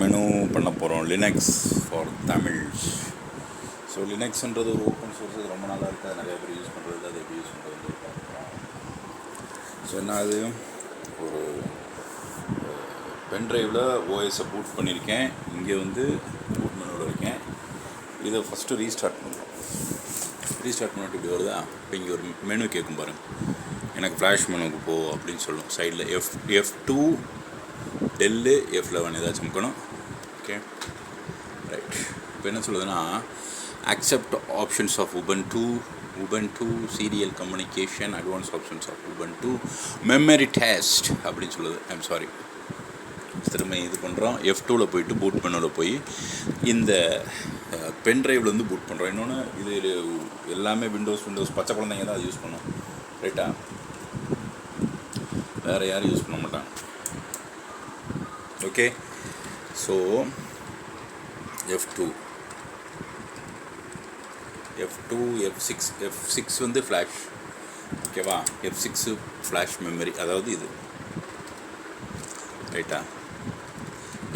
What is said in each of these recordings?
Menu பண்ண போகிறோம் Linux for Tamils. So லினக்ஸ்ன்றது ஒரு ஓப்பன் சோர்ஸ், அது ரொம்ப நாளாக இருக்குது, நிறைய பேர் யூஸ் பண்ணுறது, அதை எப்படி யூஸ் பண்ணுறது பார்க்குறோம். ஸோ என்ன அது, ஒரு பென்ட்ரைவில் ஓஎஸை பூட் பண்ணியிருக்கேன், இங்கே வந்து பூட் மெனுவில் இருக்கேன். இதை ஃபஸ்ட்டு ரீஸ்டார்ட் பண்ணுறோம். ரீஸ்டார்ட் பண்ணிட்டு இப்படி வருதா, இப்போ இங்கே ஒரு மெனு கேட்கும் பாருங்கள், எனக்கு ஃப்ளாஷ் மெனுக்கு போ அப்படின்னு சொல்லும். சைடில் F2 டெல்லு F11 ஏதாச்சும் அமுக்கணும். Okay right. இப்போ என்ன சொல்லுதுன்னா, accept options of Ubuntu serial communication, advance options of Ubuntu, memory test அப்படின்னு சொல்லுது. ஐம் சாரி, திரும்ப இது பண்ணுறோம். F2வில் போயிட்டு பூட் மெனுவில் போய் இந்த பென்ட்ரைவ்லேருந்து பூட் பண்ணுறோம். இன்னொன்று, இது எல்லாமே விண்டோஸ் பச்சை குழந்தைங்க தான் அது யூஸ் பண்ணோம், ரைட்டா? வேறு யாரும் யூஸ் பண்ண மாட்டாங்க. ஓகே, ஸோ F2, F6 வந்து ஃப்ளாஷ், ஓகேவா? F6 ஃப்ளாஷ் மெமரி, அதாவது இது, ரைட்டா?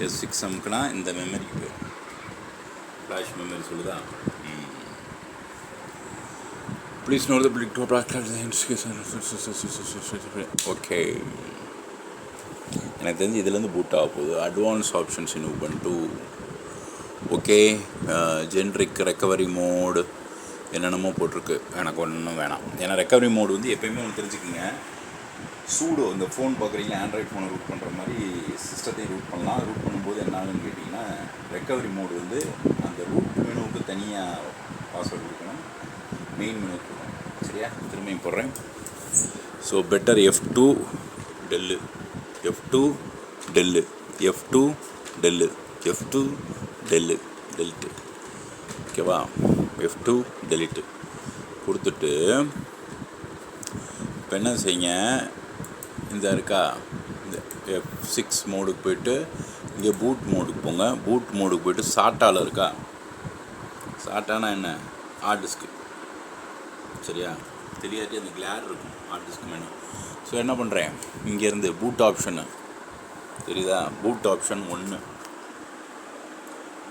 F6 அமுக்குனா இந்த மெமரிக்கு போயிடும், ஃப்ளாஷ் மெமரி சொல்லுதா? Please note the flick okay. எனக்கு தெரிஞ்சு இதுலேருந்து பூட் ஆக போகுது. Advance options in Ubuntu, okay. Generic recovery mode என்னென்னமோ போட்டிருக்கு, எனக்கு ஒன்றும் வேணாம். ஏன்னா ரெக்கவரி மோடு வந்து எப்போயுமே ஒன்று தெரிஞ்சுக்குங்க, சூடோ இந்த ஃபோன் பார்க்குறீங்களா, ஆண்ட்ராய்ட் ஃபோனை ரூட் பண்ணுற மாதிரி சிஸ்டத்தையும் ரூட் பண்ணலாம். ரூட் பண்ணும்போது என்ன ஆகுன்னு கேட்டிங்கன்னா, ரெக்கவரி மோடு வந்து அந்த ரூட் மெனுவுக்கு தனியாக பாஸ்வேர்டு கொடுக்கணும், மெயின் மெனுவுக்கு கொடுக்கணும். சரியா? திரும்பியும் போடுறேன். So better F2 tell, F2 tell, F2 tell, F2 tell, delete, ஓகேவா? F2 டெலிட்டு கொடுத்துட்டு இப்போ என்ன செய்யுங்க, இந்த இருக்கா, இந்த F6 மோடுக்கு போய்ட்டு இங்கே பூட் மோடுக்கு போங்க. பூட் மோடுக்கு போய்ட்டு சாட்டாவில் இருக்கா, சாட்டானா என்ன, ஹார்ட் டிஸ்க்கு, சரியா? தெரியாட்டி அந்த கிளார் இருக்கும் ஹார்ட் டிஸ்க் மெனு. ஸோ என்ன பண்ணுறேன், இங்கேருந்து பூட் ஆப்ஷனு தெரியுதா, பூட் ஆப்ஷன் 1,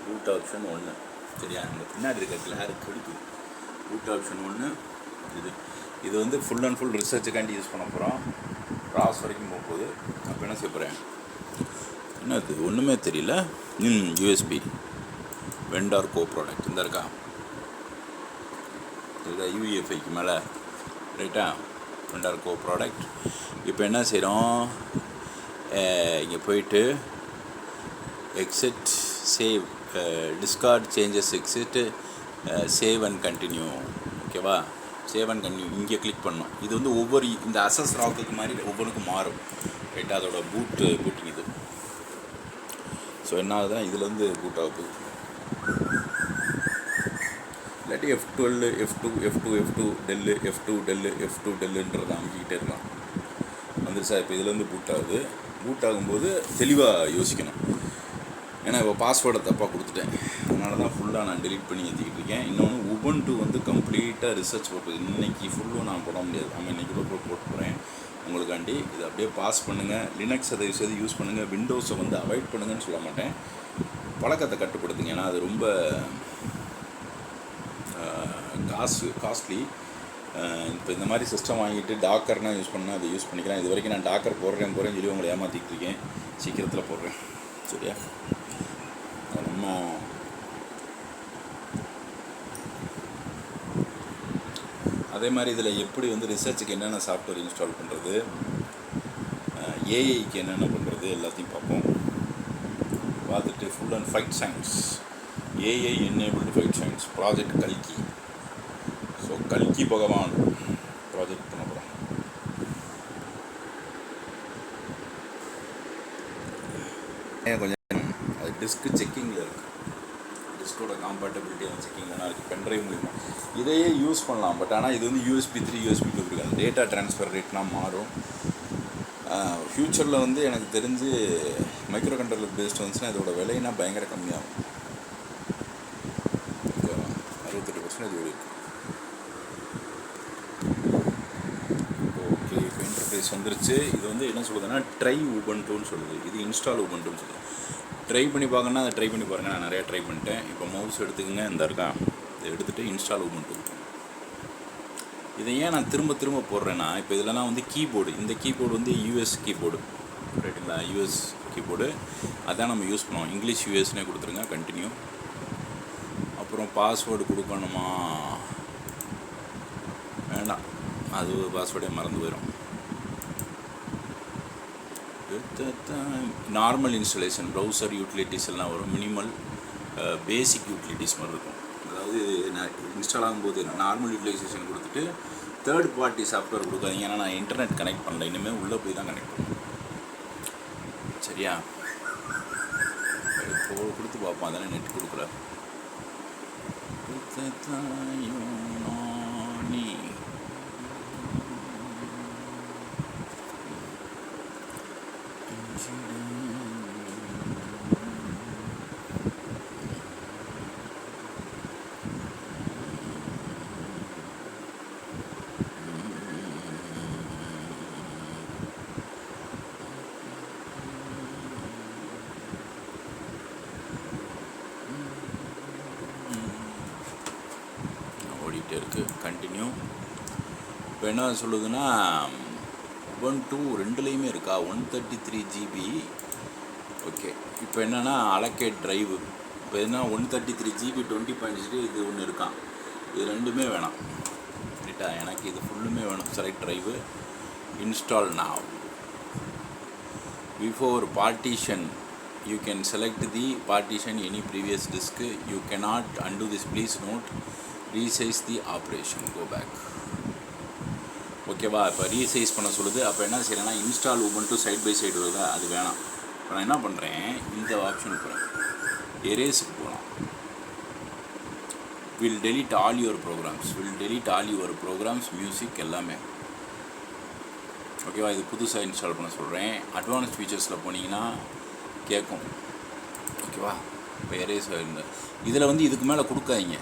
பூட் ஆப்ஷன் 1, சரியா? இந்த பின்னாடி இருக்க கிளாரு கிடைக்கும். பூட் ஆப்ஷன் 1 இது வந்து ஃபுல் அண்ட் ஃபுல் ரிசர்ச்சுக்காண்டி யூஸ் பண்ண போகிறோம். ராஸ் வரைக்கும் போகும்போது அப்போ என்ன செய்ய போகிறேன், என்னது ஒன்றுமே தெரியல. யூஎஸ்பி வெண்டார் கோ ப்ராடக்ட் இந்த இருக்கா, இதுதான் UEFIக்கு மேலே, ரைட்டா? Vendor go product. இப்போ என்ன செய்கிறோம், இங்கே போயிட்டு exit, save, discard changes, exit, save and continue, ஓகேவா? சேவ் அண்ட் கண்டினியூ இங்கே கிளிக் பண்ணணும். இது வந்து ஒவ்வொரு இந்த அசஸ் ராக்குக்கு மாதிரி ஒவ்வொன்றுக்கும் மாறும், ரைட்டா? அதோட பூட்டிங் இது. ஸோ என்ன ஆகுதுன்னா, இதுலேருந்து பூட் ஆகுது. இல்லாட்டி F2 tell, F2 tell, F2 டெல்லுன்றதை அமைக்கிட்டே இருக்கலாம். வந்துருச்சா? இப்போ இதுலேருந்து பூட் ஆகுது. பூட் ஆகும்போது தெளிவாக யோசிக்கணும். ஏன்னா இப்போ பாஸ்வேர்டை தப்பாக கொடுத்துட்டேன், அதனால தான் ஃபுல்லாக நான் டெலீட் பண்ணி ஏற்றிக்கிட்டு இருக்கேன். இன்னொன்று, உபுண்டு வந்து கம்ப்ளீட்டாக ரிசர்ச் பர்பஸ், இன்றைக்கி ஃபுல்லும் நான் போட முடியாது, நம்ம இன்றைக்கி போட்டு போகிறேன் உங்களுக்காண்டி. இதை அப்படியே பாஸ் பண்ணுங்கள். லினக்ஸ் அதை யூஸ் பண்ணுங்கள், விண்டோஸை வந்து அவாய்ட் பண்ணுங்கன்னு சொல்ல மாட்டேன், பழக்கத்தை கட்டுப்படுத்துங்க. ஏன்னா அது ரொம்ப காஸ்ட்லி. இப்போ இந்த மாதிரி சிஸ்டம் வாங்கிட்டு டாக்கர்னால் யூஸ் பண்ணால் அதை யூஸ் பண்ணிக்கலாம். இது வரைக்கும் நான் டாக்கர் போடுறேன்னு சொல்லி உங்களை ஏமாற்றிட்டு இருக்கேன். சீக்கிரத்தில் போடுறேன், சரியா? நம்ம அதே மாதிரி இதில் எப்படி வந்து ரிசர்ச்சுக்கு என்னென்ன சாஃப்ட்வேர் இன்ஸ்டால் பண்ணுறது, ஏஐக்கு என்னென்ன பண்ணுறது எல்லாத்தையும் பார்ப்போம். பார்த்துட்டு full and fight science, AI enabled fight science project கல்கி. ஸோ கல்கி பகவான் ப்ராஜெக்ட் பண்ண போகிறோம். கொஞ்சம் அது டிஸ்க்கு செக்கிங்கில் இருக்குது, டிஸ்கோட காம்பேட்டபிலிட்டி அந்த செக்கிங்கில் தான் இருக்குது. பென்ட்ரைவ் மூலிமா இதையே யூஸ் பண்ணலாம். பட் ஆனால் இது வந்து USB 3 USB 2 இருக்காது. டேட்டா ட்ரான்ஸ்ஃபர் ரேட்லாம் மாறும். ஃப்யூச்சரில் வந்து எனக்கு தெரிஞ்சு மைக்ரோ கண்ட்ரோலர் பேஸ்ட் வந்துச்சுன்னா இதோட விலைனா பயங்கர கம்மியாகும். ஓகேவா? 68% இது இருக்குது. ஓகே, இப்போ இன்டர்ஃபேஸ் வந்துருச்சு. இது வந்து என்ன சொல்லுதுன்னா ட்ரை உபுண்டுன்னு சொல்லுது, இது இன்ஸ்டால் உபுண்டுன்னு சொல்லுது. ட்ரை பண்ணி பார்க்கணுன்னா அதை ட்ரை பண்ணி பாருங்கள். நான் நிறையா ட்ரை பண்ணிட்டேன். இப்போ மவுஸ் எடுத்துக்கங்க, இந்த இருக்கா, இதை எடுத்துகிட்டு இன்ஸ்டால் உபுண்டு. இதை ஏன் நான் திரும்ப திரும்ப போடுறேன்னா, இப்போ இதெல்லாம் வந்து கீபோர்டு, இந்த கீபோர்டு வந்து யூஎஸ் கீபோர்டு, ரைட்டுங்களா, யூஎஸ் கீபோர்டு அதான் நம்ம யூஸ் பண்ணுவோம். இங்கிலீஷ் யூஎஸ்னே கொடுத்துருங்க, கண்டினியூ. அப்புறம் பாஸ்வேர்டு கொடுக்கணுமா, வேண்டாம், அது பாஸ்வேர்டே மறந்து போயிடும். நார்மல் இன்ஸ்டாலேஷன், ப்ரௌசர் யூட்டிலிட்டிஸ் எல்லாம் வரும், மினிமல் பேசிக் யூட்டிலிட்டிஸ் மாதிரி இருக்கும். அதாவது நான் இன்ஸ்டால் ஆகும்போது நார்மல் யூட்டிலைசேஷன் கொடுத்துட்டு தேர்ட் பார்ட்டி சாஃப்ட்வேர் கொடுக்காதீங்க. ஏன்னா நான் இன்டர்நெட் கனெக்ட் பண்ணல, இனிமேல் உள்ளே போய் தான் கனெக்ட் பண்ணணும். சரியா, இப்போ கொடுத்து பார்ப்போம், அதெல்லாம் நெட் கொடுக்கல. இருக்குது, கண்டினியூ. இப்போ என்ன சொல்லுதுன்னா, Ubuntu ரெண்டுலேயுமே இருக்கா, 133 GB. ஓகே, இப்போ என்னென்னா அலோகேட் ட்ரைவு, இப்போ என்ன 133 GB 20.0 இது ஒன்று இருக்கான், இது ரெண்டுமே வேணாம், ரைட்டா, எனக்கு இது ஃபுல்லுமே வேணும். Select drive, install now. Before partition you can select the partition any previous disk, you cannot undo this, please note, resize the operation, go back. ஓகேவா, இப்போ ரீசைஸ் பண்ண சொல்லுது. அப்போ என்ன செய்யறேன்னா, install Ubuntu side by side வருதா, அது வேணாம். இப்போ நான் என்ன பண்ணுறேன், இந்த ஆப்ஷனுக்கு போகிறேன், எரேஸுக்கு போகலாம். Will delete all your programs, music எல்லாமே. ஓகேவா, இது புதுசாக இன்ஸ்டால் பண்ண சொல்கிறேன். அட்வான்ஸ் ஃபீச்சர்ஸில் போனீங்கன்னா கேட்கும். ஓகேவா, இப்போ எரேஸ் இருந்தேன். இதில் வந்து இதுக்கு மேலே கொடுக்காதீங்க,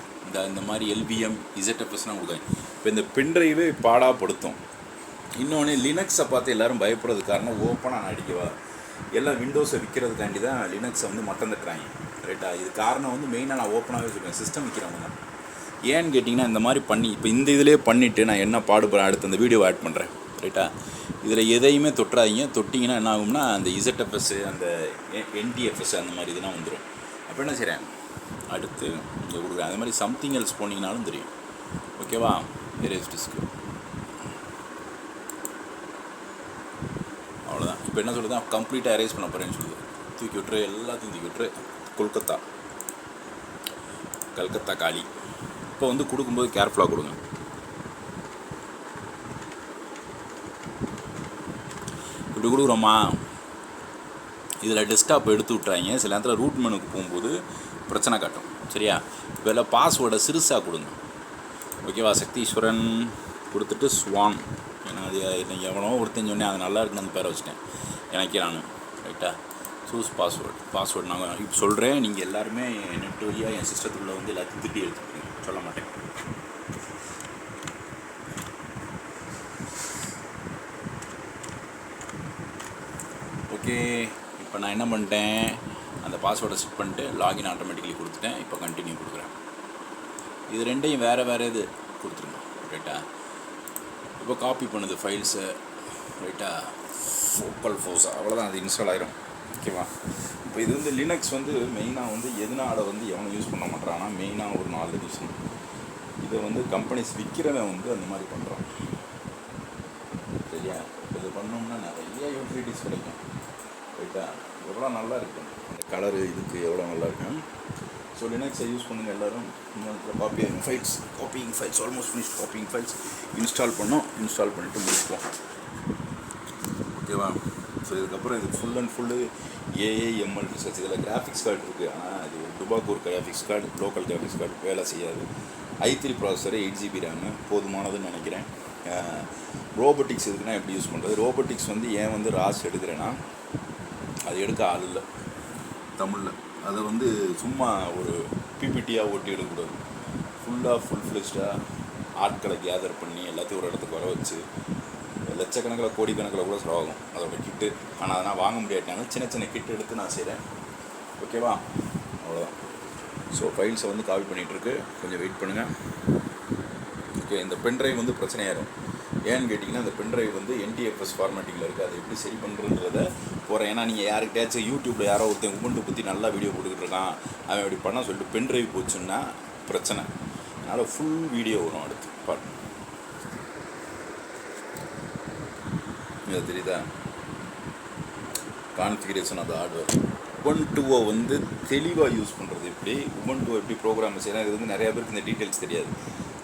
இந்த மாதிரி எல்பிஎம் இசட்எஃப்எஸ்லாம் கொடுக்காங்க. இப்போ இந்த பென்ட்ரைவே பாடாப்படுத்தும். இன்னொன்று, லினக்ஸை பார்த்து எல்லோரும் பயப்படுறதுக்கு காரணம், ஓப்பனாக நான் அடிக்கவா, எல்லாம் விண்டோஸை விற்கிறதுக்காண்டி தான் லினக்ஸை வந்து மட்டம் தட்டுறாங்க, ரைட்டா. இது காரணம் வந்து மெயினாக நான் ஓப்பனாகவே சொல்லுவேன், சிஸ்டம் விற்கிறவங்க தான். ஏன்னு கேட்டிங்கன்னா, இந்த மாதிரி பண்ணி இப்போ இந்த இதிலே பண்ணிவிட்டு நான் என்ன பாடுபடுறேன், அடுத்து அந்த வீடியோவை ஆட் பண்ணுறேன், ரைட்டா. இதில் எதையுமே தொட்டுறாதீங்க. தொட்டிங்கன்னா என்ன ஆகும்னா, அந்த இசட்எஃப்எஸ், அந்த என்டிஎஃப்எஸ், அந்த மாதிரி இதெல்லாம் வந்துடும். அப்போ என்ன செய்கிறேன், அடுத்து இங்கே கொடுக்குறேன். அது மாதிரி சம்திங் எல்ஸ் போனீங்கனாலும் தெரியும். ஓகேவா, எரேஸ் டிஸ்க்கு, அவ்வளோதான். இப்போ என்ன சொல்லுது, கம்ப்ளீட்டாக எரேஸ் பண்ண போகிறேன்னு சொல்லுது. தூக்கி விட்டுரு, எல்லாத்தையும் தூக்கி விட்டுரு. கல்கத்தா காலி. இப்போ வந்து கொடுக்கும்போது கேர்ஃபுல்லாக கொடுங்க. இப்படி கொடுக்குறோமா, இதில் டெஸ்க்டாப் எடுத்து விட்றாங்க. சில நேரத்தில் ரூட் மெனுக்கு போகும்போது பிரச்சனை காட்டும். சரியா, இப்போ எல்லாம் பாஸ்வேர்டை சிறுசாக கொடுங்க. ஓகேவா, சக்தீஸ்வரன் கொடுத்துட்டு ஸ்வான், ஏன்னா அது எனக்கு எவனோ ஒருத்தன் சொன்னேன், அது நல்லா இருக்குன்னு அந்த பேரை வச்சுட்டேன் எனக்கே நான், ரைட்டா. சூஸ் பாஸ்வேர்டு நான் இப்போ சொல்கிறேன். நீங்கள் எல்லாருமே நெட் வழியாக என் சிஸ்டத்துக்குள்ளே வந்து எல்லாத்தையும் திட்டி எடுத்துக்கிங்க, சொல்ல மாட்டேன். ஓகே, இப்போ நான் என்ன பண்ணிட்டேன், அந்த பாஸ்வேர்டை செட் பண்ணிட்டு லாகின் ஆட்டோமேட்டிக்கலி கொடுத்துட்டேன். இப்போ கண்டினியூ கொடுக்குறேன். இது ரெண்டையும் வேறு இது கொடுத்துருங்க, ரைட்டா. இப்போ காப்பி பண்ணுது ஃபைல்ஸை, ரைட்டா, ஃபோக்கல் ஃபோஸா, அவ்வளோதான், அது இன்ஸ்டால் ஆயிரும். ஓகேவா, இப்போ இது வந்து லினக்ஸ் வந்து மெயினாக வந்து எதனால் வந்து எவனும் யூஸ் பண்ண மாட்டாங்கன்னா, மெயினாக ஒரு 4 ரீசன். இதை வந்து கம்பெனிஸ் விற்கிறவன் வந்து அந்த மாதிரி பண்ணுறான். சரியா, இது பண்ணோம்னா நிறைய யூட்டிலிட்டிஸ் கிடைக்கும், ரைட்டா. எவ்வளோ நல்லா இருக்கும் அந்த கலரு, இதுக்கு எவ்வளோ நல்லா இருக்கும். ஸோ லினக்ஸை யூஸ் பண்ணுங்கள் எல்லோரும். இன்னொரு copying files almost finish. Copying files install பண்ணிவிட்டு முடிச்சுப்போம். ஓகேவா, ஸோ இதுக்கப்புறம் இது full and full AAML research. இதில் கிராஃபிக்ஸ் கார்டு இருக்குது, ஆனால் அது டுபாக்கூர் graphics card, local graphics card வேலை செய்யாது. i3 ப்ராசஸரு, 8 GB ரேமு போதுமானதுன்னு நினைக்கிறேன். ரோபோட்டிக்ஸ் இதுக்குன்னா எப்படி யூஸ் பண்ணுறது, ரோபோட்டிக்ஸ் வந்து ஏன் வந்து ராஸ் எடுக்கிறேன்னா, அது எடுக்க ஆள் இல்லை தமிழில். அதை வந்து சும்மா ஒரு பிபிடியாக ஓட்டி எடுக்கக்கூடாது. ஃபுல் ஃப்ளெஷ்டாக ஆட்களை கேதர் பண்ணி எல்லாத்தையும் ஒரு இடத்துக்கு வர வச்சு லட்சக்கணக்கில் கோடிக்கணக்கில் கூட செலவாகும் அதோட கிட்டு. ஆனால் அதை நான் வாங்க முடியாட்டாங்க, சின்ன கிட்டு எடுத்து நான் செய்கிறேன். ஓகேவா? அவ்வளோதான். ஸோ ஃபைல்ஸை வந்து காப்பி பண்ணிகிட்ருக்கு, கொஞ்சம் வெயிட் பண்ணுங்கள். ஓகே, இந்த பென்ட்ரைவ் வந்து பிரச்சனையாயிரும். ஏன்னு கேட்டிங்கன்னா இந்த பென்ட்ரைவ் வந்து NTFS ஃபார்மேட்டிங்கில் இருக்குது. அதை எப்படி சரி பண்ணுறன்றத போகிறேன். ஏன்னா நீங்கள் யாருக்கிட்டாச்சும் யூடியூப்பில் யாரோ ஒருத்தன் உபுண்டு பற்றி நல்லா வீடியோ போட்டுக்கிட்டு இருக்கான், அவன் இப்படி பண்ண சொல்லிட்டு பென்ட்ரைவ் போச்சுன்னா பிரச்சனை. அதனால் ஃபுல் வீடியோ வரும் அடுத்து பாருங்க. இது தெரியுதா? Configuration of hardware. உபுண்டுவை வந்து தெளிவாக யூஸ் பண்ணுறது எப்படி, உபுண்டுவை எப்படி ப்ரோக்ராம் செய்யலாம், இது வந்து நிறையா பேருக்கு இந்த டீட்டெயில்ஸ் தெரியாது.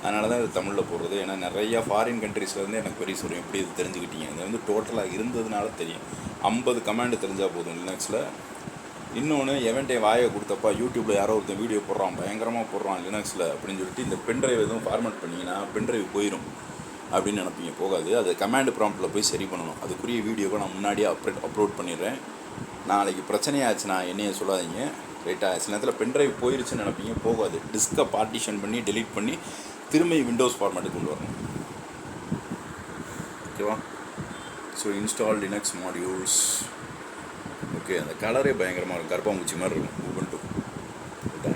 அதனால தான் இது தமிழில் போடுறது. ஏன்னா நிறையா ஃபாரின் கண்ட்ரீஸ்லேருந்து எனக்கு பெரிய சொல்லும் எப்படி இது தெரிஞ்சுக்கிட்டீங்க. இது வந்து டோட்டலாக இருந்ததுனால தெரியும். 50 கமாண்டு தெரிஞ்சால் போதும் லினக்ஸில். இன்னொன்று எவன்ட்டே வாயை கொடுத்தப்பா யூடியூப்பில் யாரோ ஒருத்தன் வீடியோ போடுறான், பயங்கரமாக போடுறான் லினக்ஸில் அப்படின்னு சொல்லிட்டு இந்த பென்ட்ரைவ் எதுவும் ஃபார்மேட் பண்ணிங்கன்னா பென்ட்ரைவ் போயிடும் அப்படின்னு நினைப்பீங்க. போகாது. அது கமாண்டு ப்ராம்ப்டில் போய் சரி பண்ணணும். அதுக்குரிய வீடியோவை நான் முன்னாடியே அப்லோட் பண்ணிடுறேன். நாளைக்கு பிரச்சனையாச்சுன்னா என்னையே சொல்லாதீங்க. ரைட்டாக சில நேரத்தில் பென்ட்ரைவ் போயிடுச்சுன்னு நினைப்பீங்க, போகாது. டிஸ்கை பார்ட்டிஷன் பண்ணி டெலீட் பண்ணி திரும்ப விண்டோஸ் ஃபார்மேட்டுக்கு கொண்டு வரணும். ஓகேவா? So install Linux modules. Okay, அந்த கலரே பயங்கரமாக இருக்கும், கருப்பாம்பூச்சி மாதிரி இருக்கும் உபுண்டு.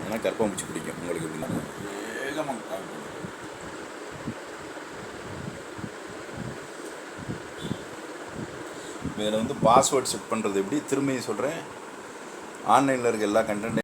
ஏன்னா கருப்பாம்பூச்சி பிடிக்கும் உங்களுக்கு. எப்படின்னா வேகமாக இதில் வந்து பாஸ்வேர்ட் செட் பண்ணுறது எப்படி திரும்பி சொல்கிறேன். ஆன்லைனில் இருக்க எல்லா கண்டென்ட்